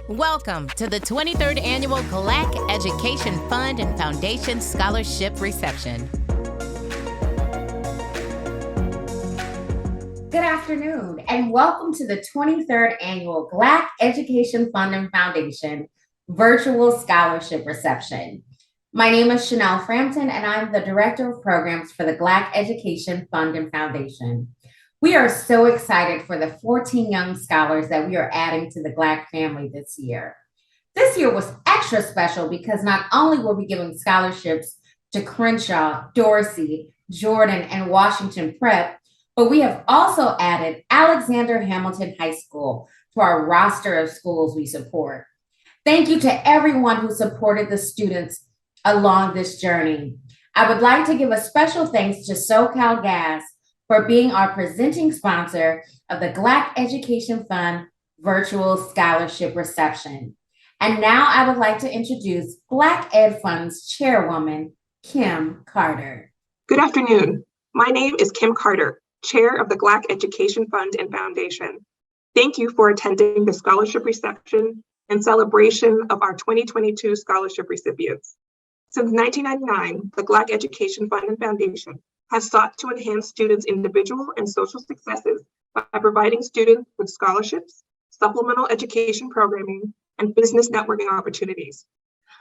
Welcome to the 23rd Annual GLAAACC Education Fund and Foundation Scholarship Reception. Good afternoon, and welcome to the 23rd Annual GLAAACC Education Fund and Foundation Virtual Scholarship Reception. My name is Chanel Frampton, and I'm the Director of Programs for the GLAAACC Education Fund and Foundation. We are so excited for the 14 young scholars that we are adding to the GLAAACC family this year. This year was extra special because not only were we giving scholarships to Crenshaw, Dorsey, Jordan, and Washington Prep, but we have also added Alexander Hamilton High School to our roster of schools we support. Thank you to everyone who supported the students along this journey. I would like to give a special thanks to SoCal Gas for being our presenting sponsor of the GLAAACC Education Fund Virtual Scholarship Reception. And now I would like to introduce GLAAACC Ed Fund's Chairwoman, Kim Carter. Good afternoon. My name is Kim Carter, Chair of the GLAAACC Education Fund and Foundation. Thank you for attending the scholarship reception and celebration of our 2022 scholarship recipients. Since 1999, the GLAAACC Education Fund and Foundation has sought to enhance students' individual and social successes by providing students with scholarships, supplemental education programming, and business networking opportunities.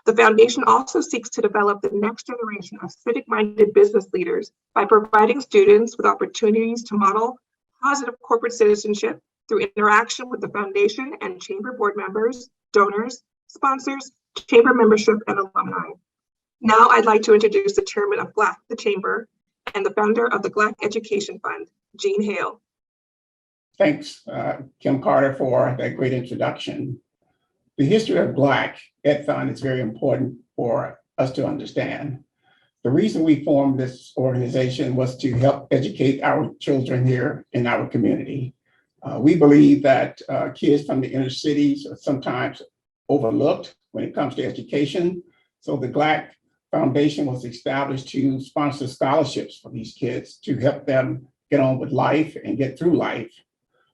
The foundation also seeks to develop the next generation of civic-minded business leaders by providing students with opportunities to model positive corporate citizenship through interaction with the foundation and chamber board members, donors, sponsors, chamber membership, and alumni. Now I'd like to introduce the chairman of GLAAACC, the chamber, and the founder of the GLAAACC Education Fund, Gene Hale. Thanks, Kim Carter, for that great introduction. The history of GLAAACC Ed Fund is very important for us to understand. The reason we formed this organization was to help educate our children here in our community. We believe that kids from the inner cities are sometimes overlooked when it comes to education. So the GLAAACC Foundation was established to sponsor scholarships for these kids to help them get on with life and get through life.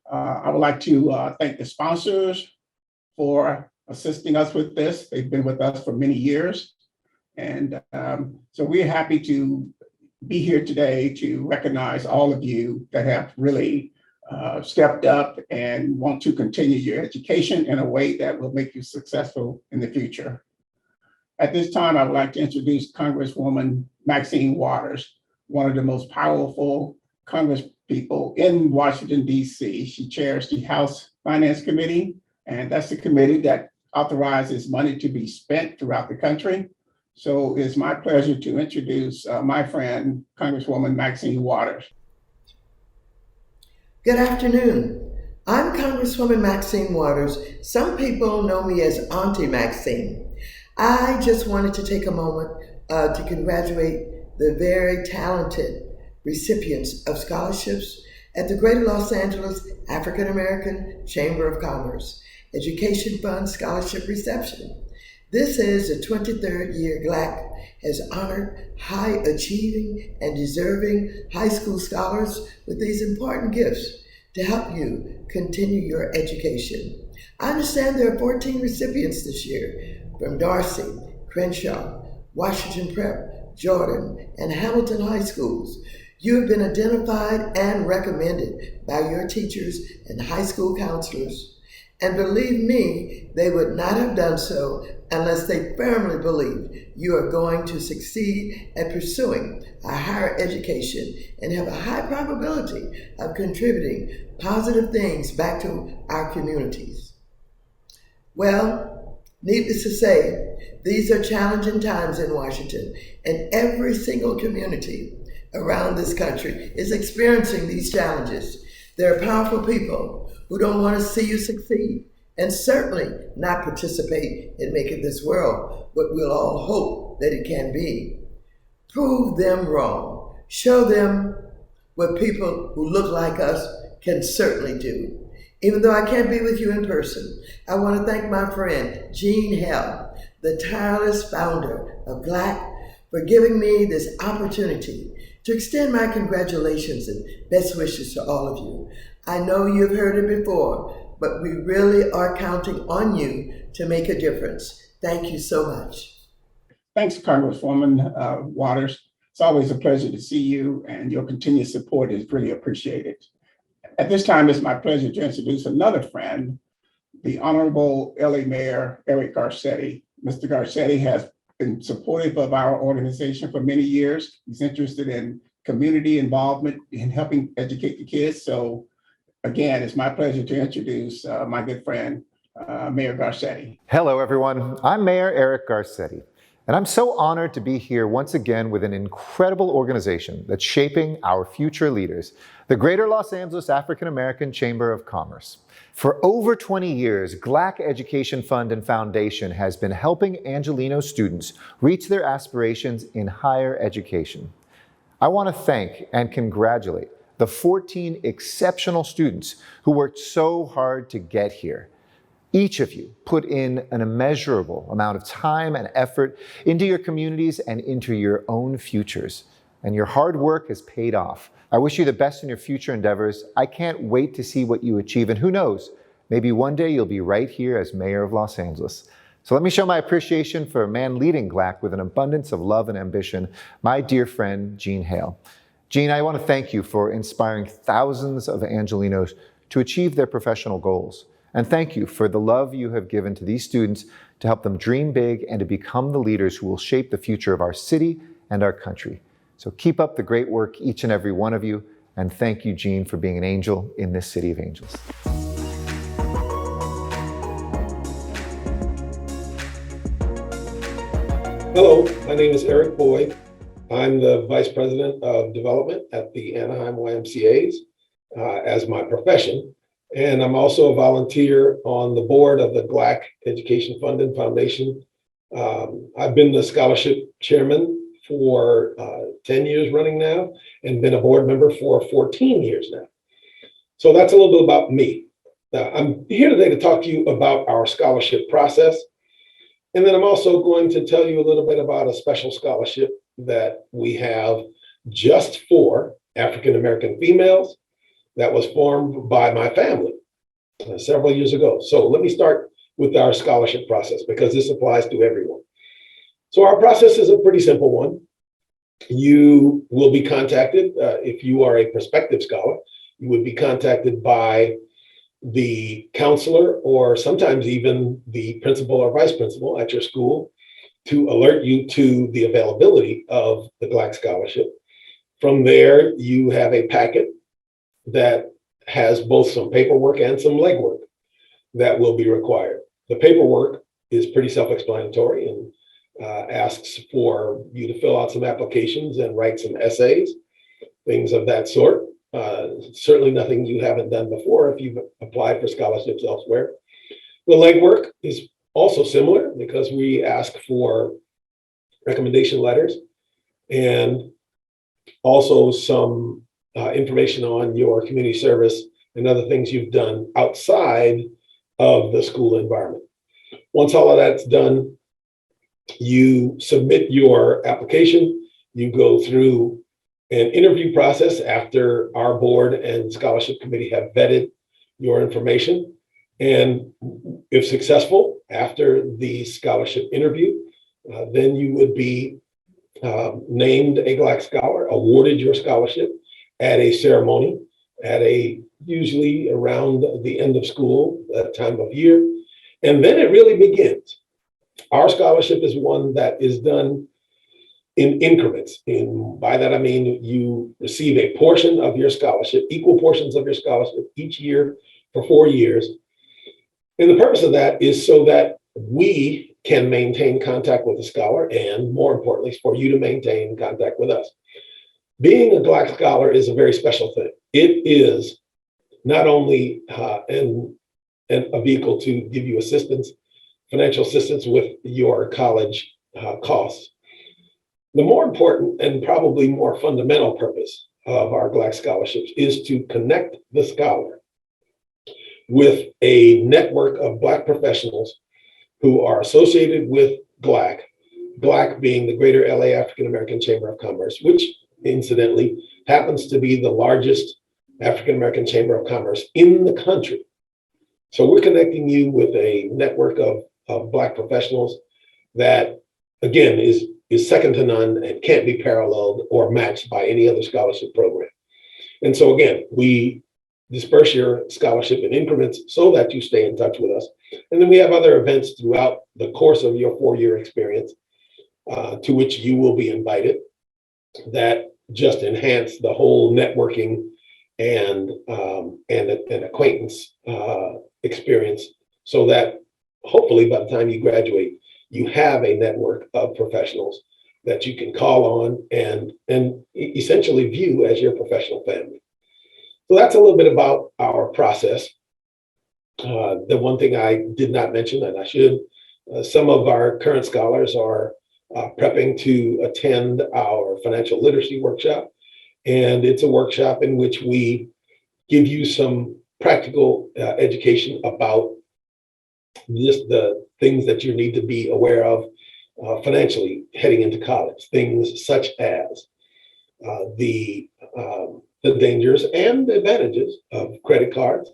I would like to thank the sponsors for assisting us with this. They've been with us for many years. And so we're happy to be here today to recognize all of you that have really stepped up and want to continue your education in a way that will make you successful in the future. At this time, I would like to introduce Congresswoman Maxine Waters, one of the most powerful Congresspeople in Washington, D.C. She chairs the House Finance Committee, and that's the committee that authorizes money to be spent throughout the country. So it's my pleasure to introduce my friend, Congresswoman Maxine Waters. Good afternoon. I'm Congresswoman Maxine Waters. Some people know me as Auntie Maxine. I just wanted to take a moment to congratulate the very talented recipients of scholarships at the Greater Los Angeles African American Chamber of Commerce Education Fund Scholarship Reception. This is the 23rd year GLAAACC has honored high achieving and deserving high school scholars with these important gifts to help you continue your education. I understand there are 14 recipients this year from Dorsey, Crenshaw, Washington Prep, Jordan, and Hamilton High Schools. You have been identified and recommended by your teachers and high school counselors. And believe me, they would not have done so unless they firmly believed you are going to succeed at pursuing a higher education and have a high probability of contributing positive things back to our communities. Well, needless to say, these are challenging times in Washington, and every single community around this country is experiencing these challenges. There are powerful people who don't want to see you succeed and certainly not participate in making this world what we'll all hope that it can be. Prove them wrong. Show them what people who look like us can certainly do. Even though I can't be with you in person, I want to thank my friend, Gene Hale, the tireless founder of GLAAACC, for giving me this opportunity to extend my congratulations and best wishes to all of you. I know you've heard it before, but we really are counting on you to make a difference. Thank you so much. Thanks, Congresswoman Waters. It's always a pleasure to see you, and your continued support is really appreciated. At this time, it's my pleasure to introduce another friend, the Honorable LA Mayor Eric Garcetti. Mr. Garcetti has been supportive of our organization for many years. He's interested in community involvement in helping educate the kids. So again, it's my pleasure to introduce my good friend, Mayor Garcetti. Hello, everyone. I'm Mayor Eric Garcetti, and I'm so honored to be here once again with an incredible organization that's shaping our future leaders, the Greater Los Angeles African American Chamber of Commerce. For over 20 years, GLAAACC Education Fund and Foundation has been helping Angelino students reach their aspirations in higher education. I want to thank and congratulate the 14 exceptional students who worked so hard to get here. Each of you put in an immeasurable amount of time and effort into your communities and into your own futures, and your hard work has paid off. I wish you the best in your future endeavors. I can't wait to see what you achieve, and who knows, maybe one day you'll be right here as Mayor of Los Angeles. So let me show my appreciation for a man leading GLAAACC with an abundance of love and ambition, my dear friend, Gene Hale. Gene, I want to thank you for inspiring thousands of Angelinos to achieve their professional goals. And thank you for the love you have given to these students to help them dream big and to become the leaders who will shape the future of our city and our country. So keep up the great work, each and every one of you. And thank you, Gene, for being an angel in this city of angels. Hello, my name is Eric Boyd. I'm the Vice President of Development at the Anaheim YMCAs as my profession. And I'm also a volunteer on the board of the GLAAACC Education Fund and Foundation. I've been the scholarship chairman for 10 years running now, and been a board member for 14 years now. So that's a little bit about me. I'm here today to talk to you about our scholarship process. And then I'm also going to tell you a little bit about a special scholarship that we have just for African American females that was formed by my family several years ago. So let me start with our scholarship process, because this applies to everyone. So our process is a pretty simple one. You will be contacted, if you are a prospective scholar, you would be contacted by the counselor or sometimes even the principal or vice principal at your school to alert you to the availability of the GLAAACC scholarship. From there, you have a packet that has both some paperwork and some legwork that will be required. The paperwork is pretty self-explanatory and asks for you to fill out some applications and write some essays, things of that sort. Certainly nothing you haven't done before if you've applied for scholarships elsewhere. The legwork is also similar, because we ask for recommendation letters and also some information on your community service and other things you've done outside of the school environment. Once all of that's done, you submit your application, you go through an interview process after our board and scholarship committee have vetted your information. And if successful, after the scholarship interview, then you would be named a GLAAACC scholar, awarded your scholarship at a ceremony, usually around the end of school, that time of year. And then it really begins. Our scholarship is one that is done in increments. By that, I mean, you receive a portion of your scholarship, equal portions of your scholarship each year for 4 years. And the purpose of that is so that we can maintain contact with the scholar, and more importantly, for you to maintain contact with us. Being a GLAAACC scholar is a very special thing. It is not only a vehicle to give you assistance, financial assistance with your college costs. The more important and probably more fundamental purpose of our GLAAACC scholarships is to connect the scholar with a network of Black professionals who are associated with GLAACC, GLAACC being the Greater LA African American Chamber of Commerce, which incidentally happens to be the largest African American Chamber of Commerce in the country. So we're connecting you with a network of Black professionals that, again, is second to none and can't be paralleled or matched by any other scholarship program. And so again, we disperse your scholarship in increments so that you stay in touch with us. And then we have other events throughout the course of your 4-year experience to which you will be invited that just enhance the whole networking and acquaintance experience, so that hopefully by the time you graduate, you have a network of professionals that you can call on and essentially view as your professional family. So that's a little bit about our process. The one thing I did not mention, and I should, some of our current scholars are prepping to attend our financial literacy workshop. And it's a workshop in which we give you some practical education about just the things that you need to be aware of financially heading into college. Things such as the dangers and the advantages of credit cards,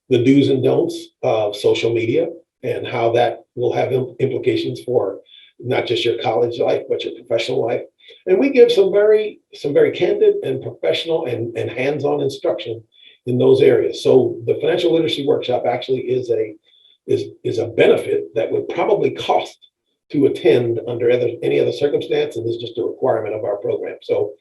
the do's and don'ts of social media, and how that will have implications for not just your college life, but your professional life. And we give some very candid and professional and hands-on instruction in those areas. So the financial literacy workshop actually is a benefit that would probably cost to attend under any other circumstance, and is just a requirement of our program. So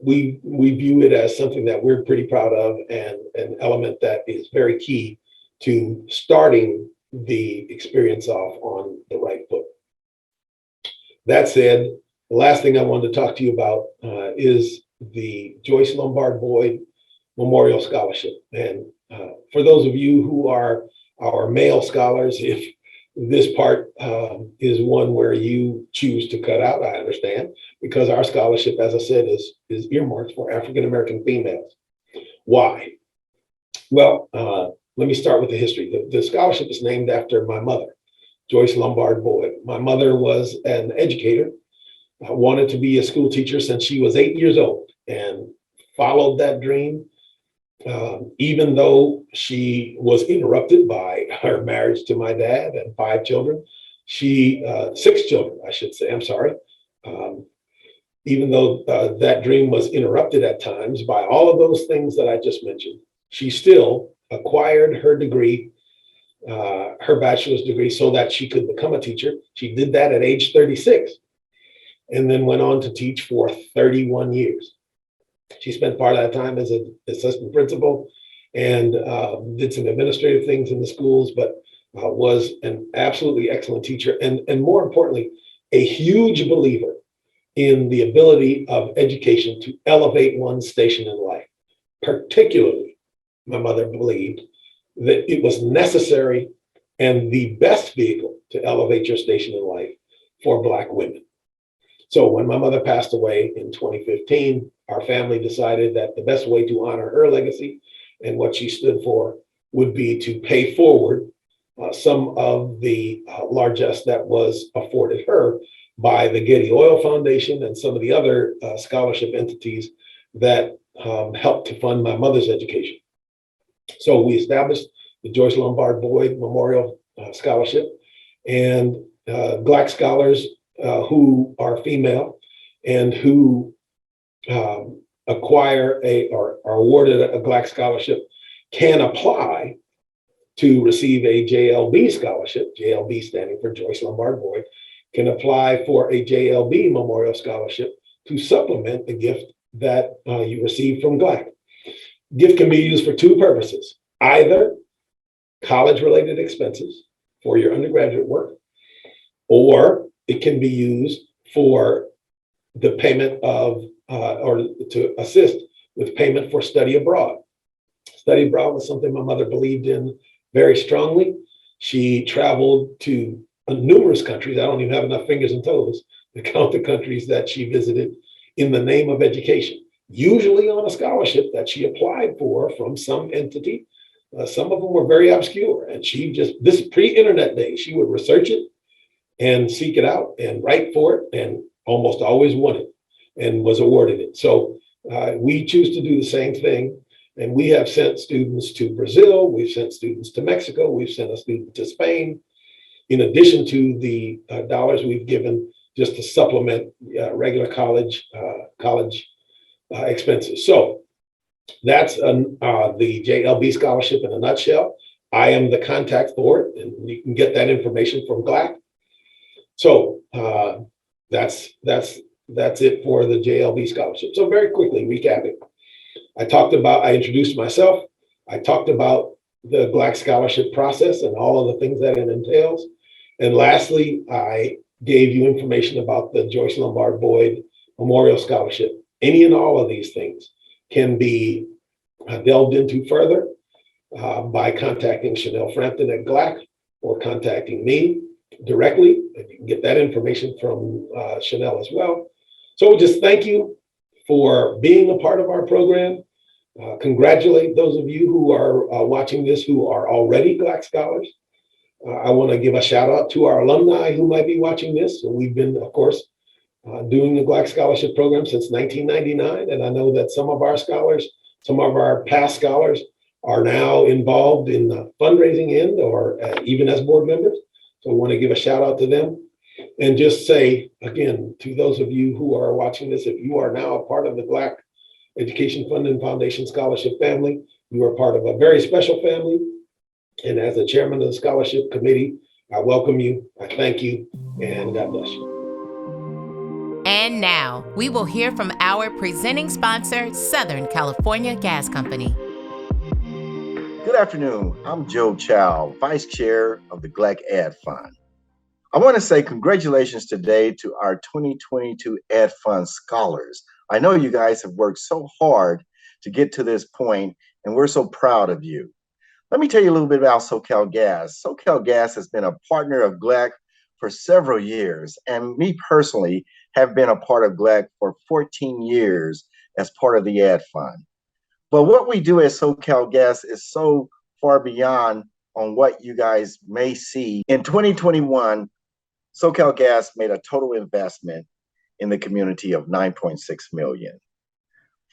we view it as something that we're pretty proud of, and an element that is very key to starting the experience off on the right foot. That said, the last thing I wanted to talk to you about is the Joyce Lombard Boyd Memorial Scholarship. And for those of you who are our male scholars, if this part is one where you choose to cut out, I understand, because our scholarship, as I said, is earmarked for African-American females. Why? Well, let me start with the history. The scholarship is named after my mother, Joyce Lombard Boyd. My mother was an educator, wanted to be a school teacher since she was 8 years old, and followed that dream, even though she was interrupted by her marriage to my dad and 5 children. 6 children, I should say, I'm sorry. Even though that dream was interrupted at times by all of those things that I just mentioned, she still acquired her degree, her bachelor's degree, so that she could become a teacher. She did that at age 36, and then went on to teach for 31 years. She spent part of that time as an assistant principal and did some administrative things in the schools, but was an absolutely excellent teacher, and more importantly, a huge believer in the ability of education to elevate one's station in life. Particularly, my mother believed that it was necessary and the best vehicle to elevate your station in life for Black women. So when my mother passed away in 2015, our family decided that the best way to honor her legacy and what she stood for would be to pay forward some of the largesse that was afforded her by the Getty Oil Foundation and some of the other scholarship entities that helped to fund my mother's education. So we established the Joyce Lombard Boyd Memorial Scholarship, and GLAAACC scholars who are female and who acquire or are awarded a GLAAACC scholarship can apply to receive a JLB scholarship, JLB standing for Joyce Lombard Boyd, can apply for a JLB Memorial Scholarship to supplement the gift that you receive from GLAAACC. Gift can be used for 2 purposes: either college-related expenses for your undergraduate work, or it can be used for the payment of, or to assist with payment for study abroad. Study abroad was something my mother believed in very strongly. She traveled to numerous countries. I don't even have enough fingers and toes to count the countries that she visited in the name of education, usually on a scholarship that she applied for from some entity. Some of them were very obscure, and she just, this pre-internet day, she would research it and seek it out and write for it, and almost always won it and was awarded it. So we choose to do the same thing. And we have sent students to Brazil, we've sent students to Mexico, we've sent a student to Spain, in addition to the dollars we've given just to supplement regular college expenses. So that's the JLB scholarship in a nutshell. I am the contact for it, and you can get that information from GLAAACC. So that's it for the JLB scholarship. So very quickly recapping, I introduced myself. I talked about the GLAAACC scholarship process and all of the things that it entails. And lastly, I gave you information about the Joyce Lombard Boyd Memorial Scholarship. Any and all of these things can be delved into further by contacting Chanel Frampton at GLAAACC or contacting me directly. And you can get that information from Chanel as well. So just thank you for being a part of our program. Congratulate those of you who are watching this who are already GLAAACC scholars. I want to give a shout out to our alumni who might be watching this. So we've been, of course, doing the GLAAACC scholarship program since 1999. And I know that some of our scholars, some of our past scholars are now involved in the fundraising end or even as board members. So I want to give a shout out to them and just say, again, to those of you who are watching this, if you are now a part of the GLAAACC Education Fund and Foundation Scholarship family, you are part of a very special family. And as the chairman of the scholarship committee, I welcome you, I thank you, and God bless you. And now we will hear from our presenting sponsor, Southern California Gas Company. Good afternoon. I'm Joe Chow, Vice Chair of the GLAAACC Ed Fund. I want to say congratulations today to our 2022 Ed Fund scholars. I know you guys have worked so hard to get to this point, and we're so proud of you. Let me tell you a little bit about SoCalGas. SoCalGas has been a partner of GLAAACC for several years, and me personally have been a part of GLAAACC for 14 years as part of the Ed Fund. But what we do at SoCalGas is so far beyond on what you guys may see. In 2021, SoCalGas made a total investment in the community of $9.6 million.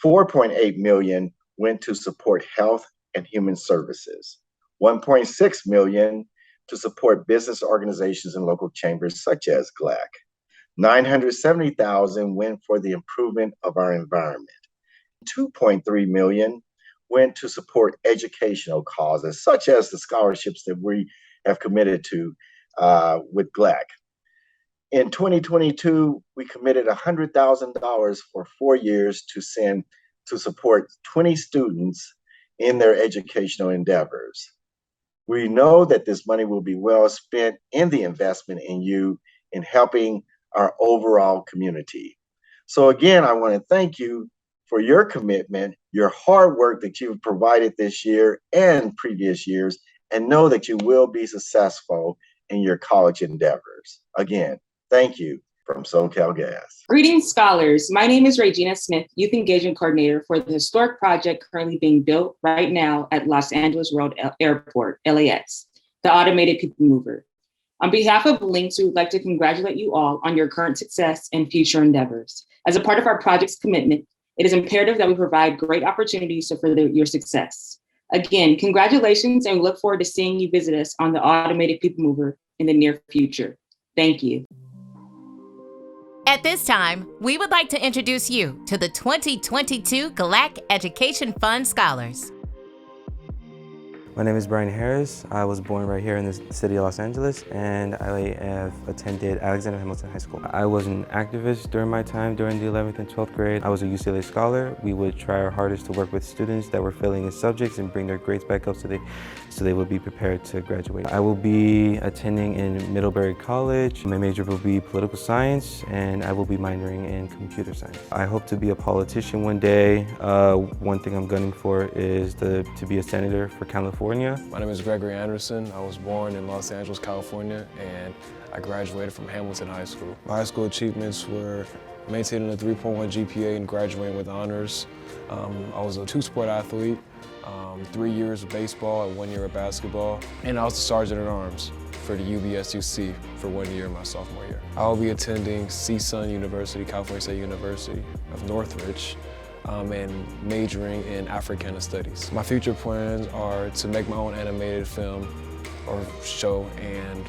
$4.8 million went to support health and human services, $1.6 million to support business organizations and local chambers such as GLAAACC. $970,000 went for the improvement of our environment. $2.3 million went to support educational causes such as the scholarships that we have committed to with GLAAACC. In 2022, we committed $100,000 for 4 years to support 20 students in their educational endeavors. We know that this money will be well spent in the investment in you in helping our overall community. So again, I want to thank you for your commitment, your hard work that you've provided this year and previous years, and know that you will be successful in your college endeavors. Again, thank you from SoCalGas. Greetings, scholars. My name is Regina Smith, Youth Engagement Coordinator for the historic project currently being built right now at Los Angeles World Airport, LAX, the Automated People Mover. On behalf of Links, we would like to congratulate you all on your current success and future endeavors. As a part of our project's commitment, it is imperative that we provide great opportunities to further your success. Again, congratulations, and we look forward to seeing you visit us on the Automated People Mover in the near future. Thank you. At this time, we would like to introduce you to the 2022 GLAAACC Education Fund Scholars. My name is Brian Harris. I was born right here in the city of Los Angeles, and I have attended Alexander Hamilton High School. I was an activist during my time during the 11th and 12th grade. I was a UCLA scholar. We would try our hardest to work with students that were failing in subjects and bring their grades back up so they would be prepared to graduate. I will be attending in Middlebury College. My major will be political science, and I will be minoring in computer science. I hope to be a politician one day. One thing I'm gunning for is to be a senator for California. My name is Gregory Anderson. I was born in Los Angeles, California, and I graduated from Hamilton High School. My high school achievements were maintaining a 3.1 GPA and graduating with honors. I was a two-sport athlete, 3 years of baseball and 1 year of basketball, and I was the sergeant at arms for the UBSUC for 1 year my sophomore year. I will be attending CSUN University, California State University of Northridge, and majoring in Africana studies. My future plans are to make my own animated film or show and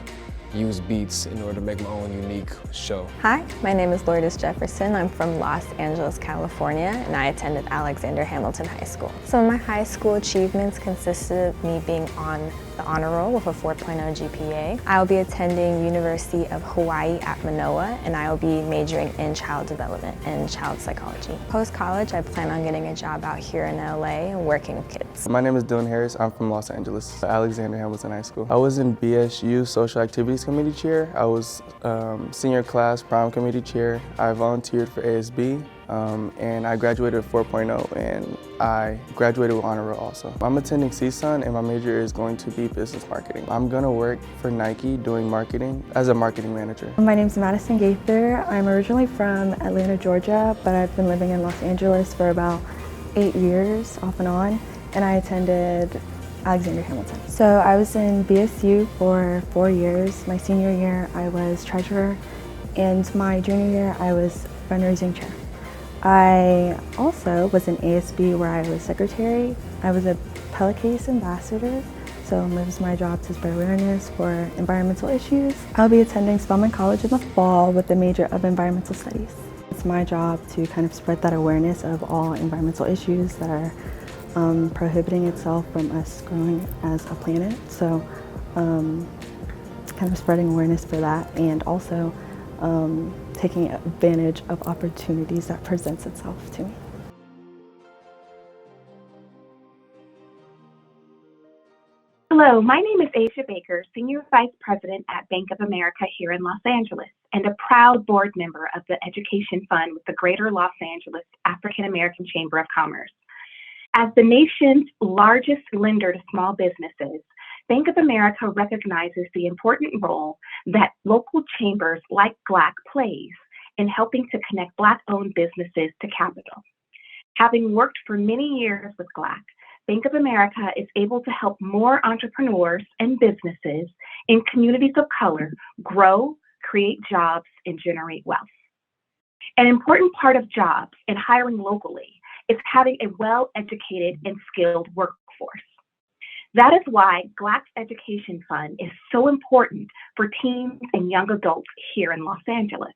use beats in order to make my own unique show. Hi, my name is Lourdes Jefferson. I'm from Los Angeles, California, and I attended Alexander Hamilton High School. Some of my high school achievements consisted of me being on the honor roll with a 4.0 GPA. I will be attending University of Hawaii at Manoa, and I will be majoring in child development and child psychology. Post-college, I plan on getting a job out here in LA and working with kids. My name is Dylan Harris. I'm from Los Angeles, Alexander Hamilton High School. I was in BSU Social Activities Committee Chair. I was senior class prom committee chair. I volunteered for ASB. And I graduated with 4.0 and I graduated with honor roll also. I'm attending CSUN and my major is going to be business marketing. I'm going to work for Nike doing marketing as a marketing manager. My name is Madison Gaither. I'm originally from Atlanta, Georgia, but I've been living in Los Angeles for about 8 years off and on, and I attended Alexander Hamilton. So I was in BSU for 4 years. My senior year I was treasurer, and my junior year I was fundraising chair. I also was in ASB where I was secretary. I was a Pelicase ambassador, so it was my job to spread awareness for environmental issues. I'll be attending Spelman College in the fall with the major of environmental studies. It's my job to kind of spread that awareness of all environmental issues that are prohibiting itself from us growing as a planet. So kind of spreading awareness for that, and also taking advantage of opportunities that presents itself to me. Hello, my name is Asia Baker, Senior Vice President at Bank of America here in Los Angeles, and a proud board member of the Education Fund with the Greater Los Angeles African American Chamber of Commerce. As the nation's largest lender to small businesses, Bank of America recognizes the important role that local chambers like GLAAACC plays in helping to connect Black-owned businesses to capital. Having worked for many years with GLAAACC, Bank of America is able to help more entrepreneurs and businesses in communities of color grow, create jobs, and generate wealth. An important part of jobs and hiring locally is having a well-educated and skilled workforce. That is why GLAAACC's Education Fund is so important for teens and young adults here in Los Angeles.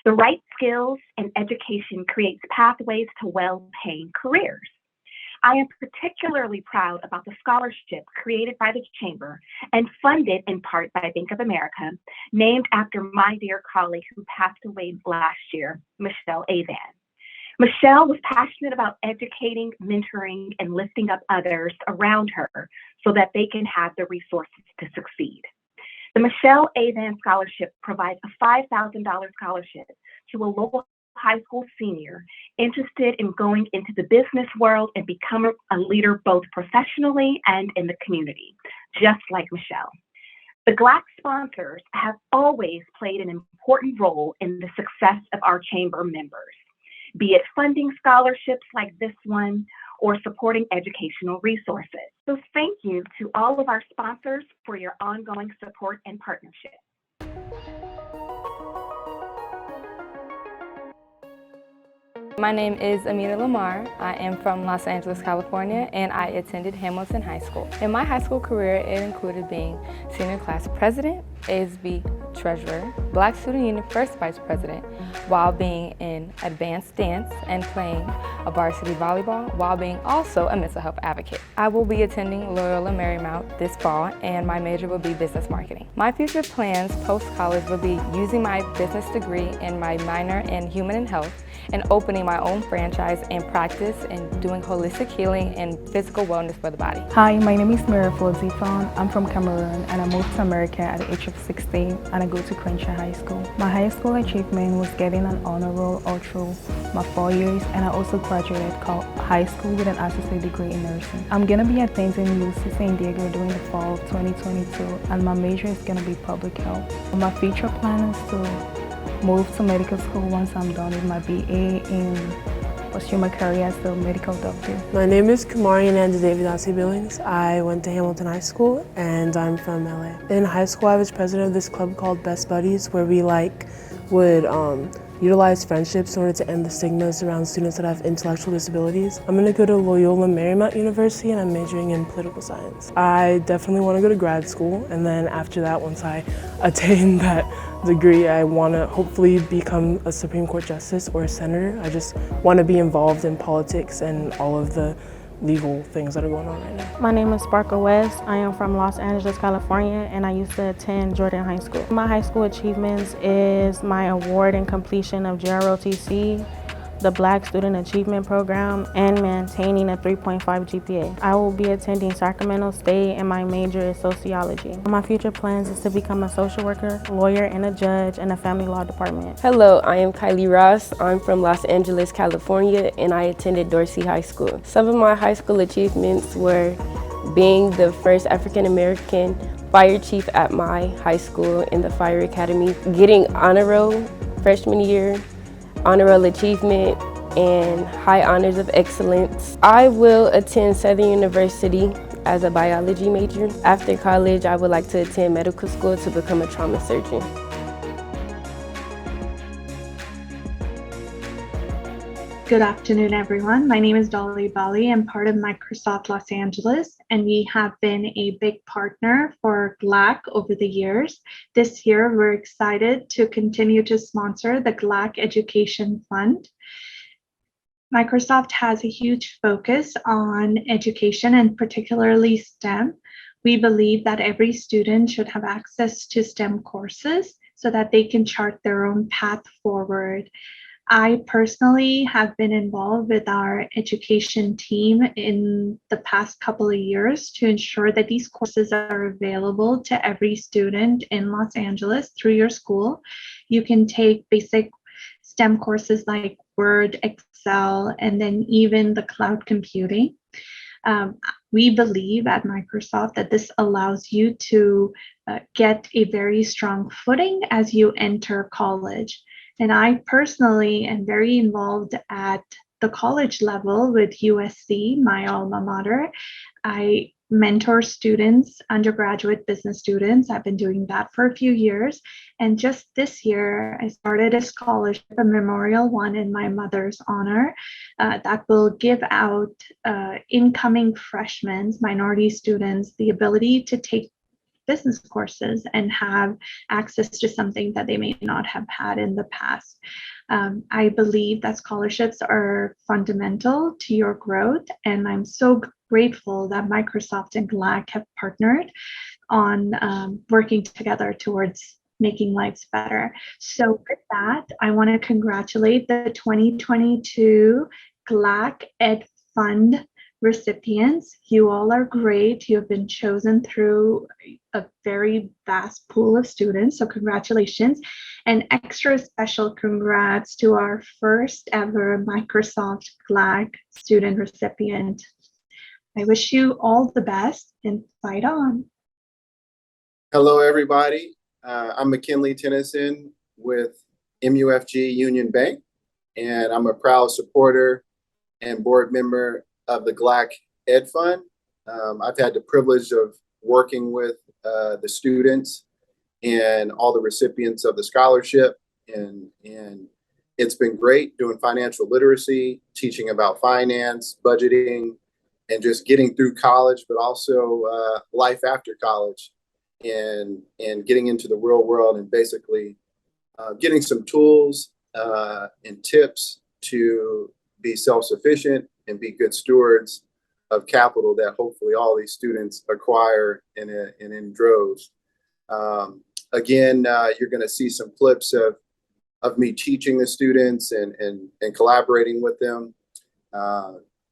The right skills and education creates pathways to well-paying careers. I am particularly proud about the scholarship created by the Chamber and funded in part by Bank of America, named after my dear colleague who passed away last year, Michelle Avan. Michelle was passionate about educating, mentoring, and lifting up others around her so that they can have the resources to succeed. The Michelle Avan Scholarship provides a $5,000 scholarship to a local high school senior interested in going into the business world and becoming a leader both professionally and in the community, just like Michelle. The GLAAACC sponsors have always played an important role in the success of our chamber members, be it funding scholarships like this one or supporting educational resources. So thank you to all of our sponsors for your ongoing support and partnership. My name is Amina Lamar. I am from Los Angeles, California, and I attended Hamilton High School. In my high school career, it included being senior class president, ASB treasurer, Black Student Union first vice president, while being in advanced dance and playing a varsity volleyball, while being also a mental health advocate. I will be attending Loyola Marymount this fall, and my major will be business marketing. My future plans post-college will be using my business degree and my minor in human and health, and opening my own franchise and practice and doing holistic healing and physical wellness for the body. Hi, my name is Miracle Zifon. I'm from Cameroon and I moved to America at the age of 16 and I go to Crenshaw High School. My high school achievement was getting an honor roll all through my 4 years, and I also graduated high school with an associate degree in nursing. I'm going to be attending UC San Diego during the fall of 2022, and my major is going to be public health. My future plan is to move to medical school once I'm done with my BA and pursue my career as a medical doctor. My name is Kamari Ananda David Dante Billings. I went to Hamilton High School and I'm from LA. In high school I was president of this club called Best Buddies, where we would utilize friendships in order to end the stigmas around students that have intellectual disabilities. I'm going to go to Loyola Marymount University and I'm majoring in political science. I definitely want to go to grad school, and then after that, once I attain that degree, I want to hopefully become a Supreme Court justice or a senator. I just want to be involved in politics and all of the legal things that are going on right now. My name is Sparkle West. I am from Los Angeles, California, and I used to attend Jordan High School. My high school achievements is my award and completion of GROTC, the Black Student Achievement Program, and maintaining a 3.5 GPA. I will be attending Sacramento State and my major is sociology. My future plans is to become a social worker, lawyer, and a judge in a family law department. Hello, I am Kylie Ross. I'm from Los Angeles, California, and I attended Dorsey High School. Some of my high school achievements were being the first African American fire chief at my high school in the fire academy, getting honor roll freshman year, honor roll achievement, and high honors of excellence. I will attend Southern University as a biology major. After college, I would like to attend medical school to become a trauma surgeon. Good afternoon, everyone. My name is Dolly Bali. I'm part of Microsoft Los Angeles, and we have been a big partner for GLAAACC over the years. This year, we're excited to continue to sponsor the GLAAACC Education Fund. Microsoft has a huge focus on education and particularly STEM. We believe that every student should have access to STEM courses so that they can chart their own path forward. I personally have been involved with our education team in the past couple of years to ensure that these courses are available to every student in Los Angeles through your school. You can take basic STEM courses like Word, Excel, and then even the cloud computing. We believe at Microsoft that this allows you to get a very strong footing as you enter college. And I personally am very involved at the college level with USC, my alma mater. I mentor students, undergraduate business students. I've been doing that for a few years. And just this year, I started a scholarship, a memorial one in my mother's honor, that will give out incoming freshmen, minority students, the ability to take business courses and have access to something that they may not have had in the past. I believe that scholarships are fundamental to your growth, and I'm so grateful that Microsoft and GLAAACC have partnered on working together towards making lives better. So with that, I want to congratulate the 2022 GLAAACC Ed Fund recipients. You all are great. You have been chosen through a very vast pool of students, so congratulations. And extra special congrats to our first ever Microsoft GLAAACC student recipient. I wish you all the best and fight on. Hello, everybody. I'm McKinley Tennyson with MUFG Union Bank, and I'm a proud supporter and board member of the GLAAACC Ed Fund. I've had the privilege of working with the students and all the recipients of the scholarship, and it's been great doing financial literacy, teaching about finance, budgeting, and just getting through college, but also life after college, and getting into the real world, and basically getting some tools and tips to be self-sufficient and be good stewards of capital that hopefully all these students acquire in droves. Again, you're going to see some clips of me teaching the students and collaborating with them.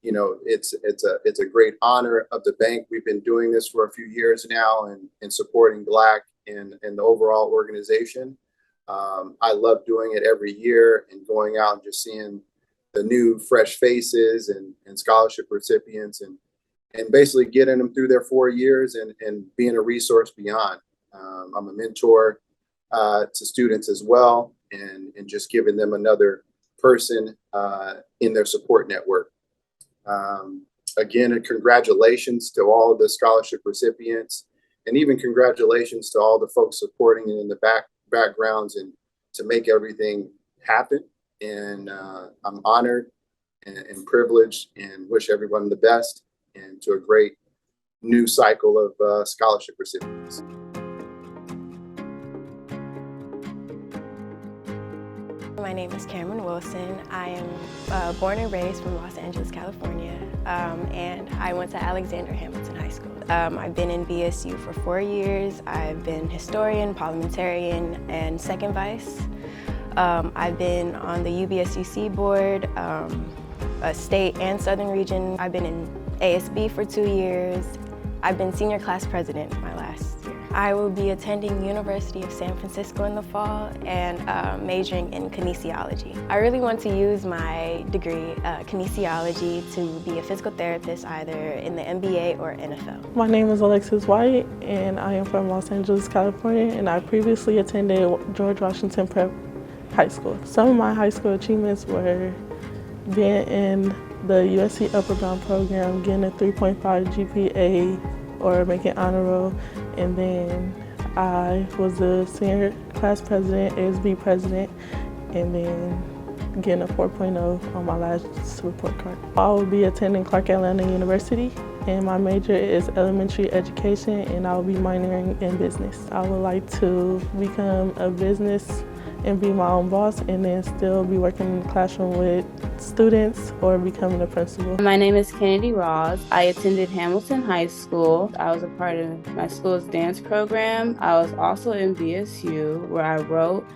You know, it's a great honor of the bank. We've been doing this for a few years now and supporting GLAAACC and the overall organization. I love doing it every year and going out and just seeing the new fresh faces and scholarship recipients and basically getting them through their 4 years and being a resource beyond. I'm a mentor to students as well, and just giving them another person in their support network. Again, congratulations to all of the scholarship recipients, and even congratulations to all the folks supporting it in the backgrounds and to make everything happen. And I'm honored and privileged and wish everyone the best and to a great new cycle of scholarship recipients. My name is Cameron Wilson. I am born and raised from Los Angeles, California, and I went to Alexander Hamilton High School. I've been in BSU for 4 years. I've been historian, parliamentarian, and second vice. I've been on the UBSUC board, state and southern region. I've been in ASB for 2 years. I've been senior class president my last year. I will be attending University of San Francisco in the fall and majoring in kinesiology. I really want to use my degree, kinesiology, to be a physical therapist either in the MBA or NFL. My name is Alexis White and I am from Los Angeles, California, and I previously attended George Washington Prep High School. Some of my high school achievements were being in the USC Upper Bound program, getting a 3.5 GPA or making honor roll, and then I was the senior class president, ASB president, and then getting a 4.0 on my last report card. I will be attending Clark Atlanta University, and my major is elementary education, and I will be minoring in business. I would like to become a business and be my own boss, and then still be working in the classroom with students or becoming a principal. My name is Kennedy Ross. I attended Hamilton High School. I was a part of my school's dance program. I was also in BSU, where I wrote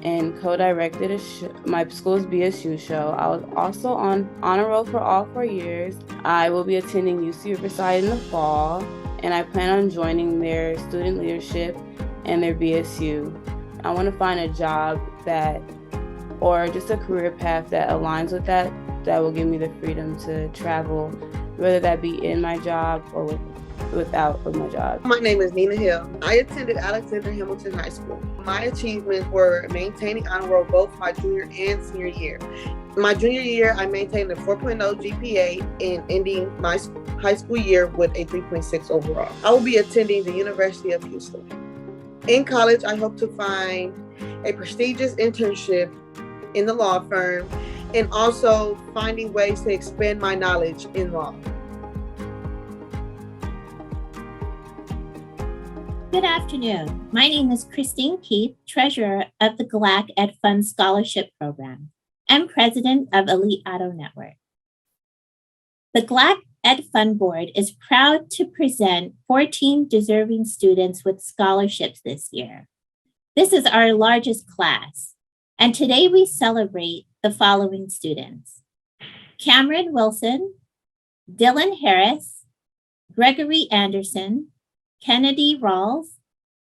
and co-directed my school's BSU show. I was also on honor roll for all 4 years. I will be attending UC Riverside in the fall, and I plan on joining their student leadership and their BSU. I want to find a job or just a career path that aligns with that will give me the freedom to travel, whether that be in my job or without my job. My name is Nina Hill. I attended Alexander Hamilton High School. My achievements were maintaining honor roll both my junior and senior year. My junior year, I maintained a 4.0 GPA and ending my high school year with a 3.6 overall. I will be attending the University of Houston. In college, I hope to find a prestigious internship in the law firm and also finding ways to expand my knowledge in law. Good afternoon. My name is Christine Keith, Treasurer of the GLAAACC Ed Fund Scholarship Program and President of Elite Auto Network. The GLAAACC Ed Fund Board is proud to present 14 deserving students with scholarships this year. This is our largest class, and today we celebrate the following students: Cameron Wilson, Dylan Harris, Gregory Anderson, Kennedy Rawls,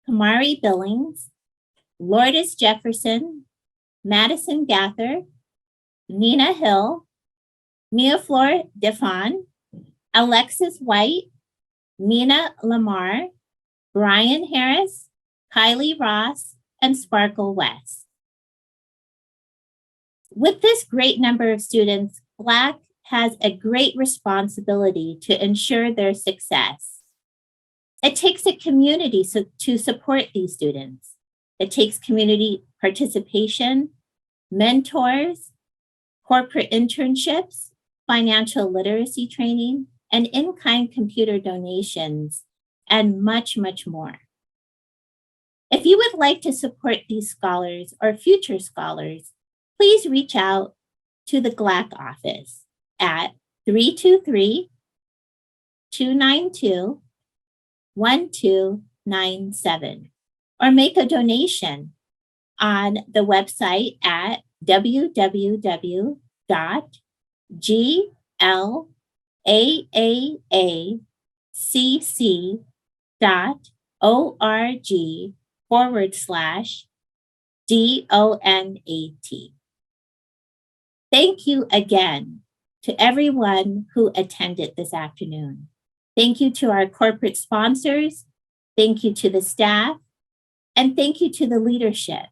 Kamari Billings, Lourdes Jefferson, Madison Gather, Nina Hill, Neoflor Defon, Alexis White, Mina Lamar, Brian Harris, Kylie Ross, and Sparkle West. With this great number of students, GLAAACC has a great responsibility to ensure their success. It takes a community to support these students. It takes community participation, mentors, corporate internships, financial literacy training, and in-kind computer donations, and much, much more. If you would like to support these scholars or future scholars, please reach out to the GLAAACC office at 323-292-1297 or make a donation on the website at www.glaacc.org/DONAT. Thank you again to everyone who attended this afternoon. Thank you to our corporate sponsors. Thank you to the staff. And thank you to the leadership.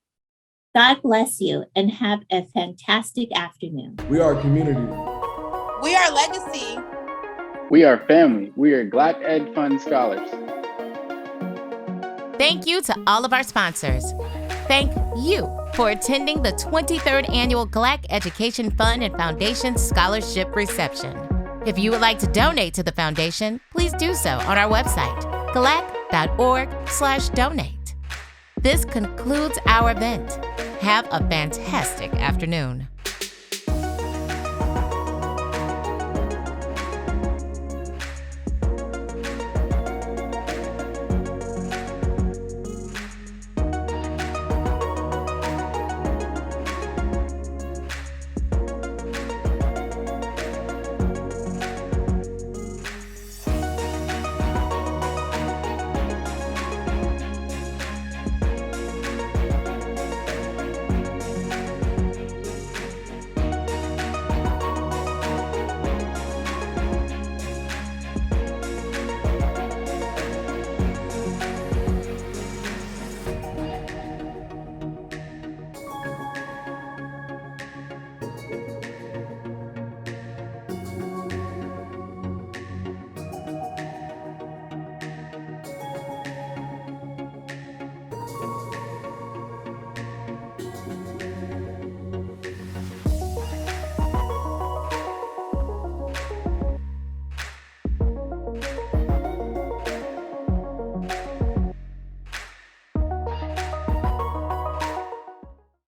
God bless you and have a fantastic afternoon. We are community. We are legacy. We are family. We are GLAAACC Ed Fund Scholars. Thank you to all of our sponsors. Thank you for attending the 23rd Annual GLAAACC Education Fund and Foundation Scholarship Reception. If you would like to donate to the foundation, please do so on our website, glaac.org/donate. This concludes our event. Have a fantastic afternoon.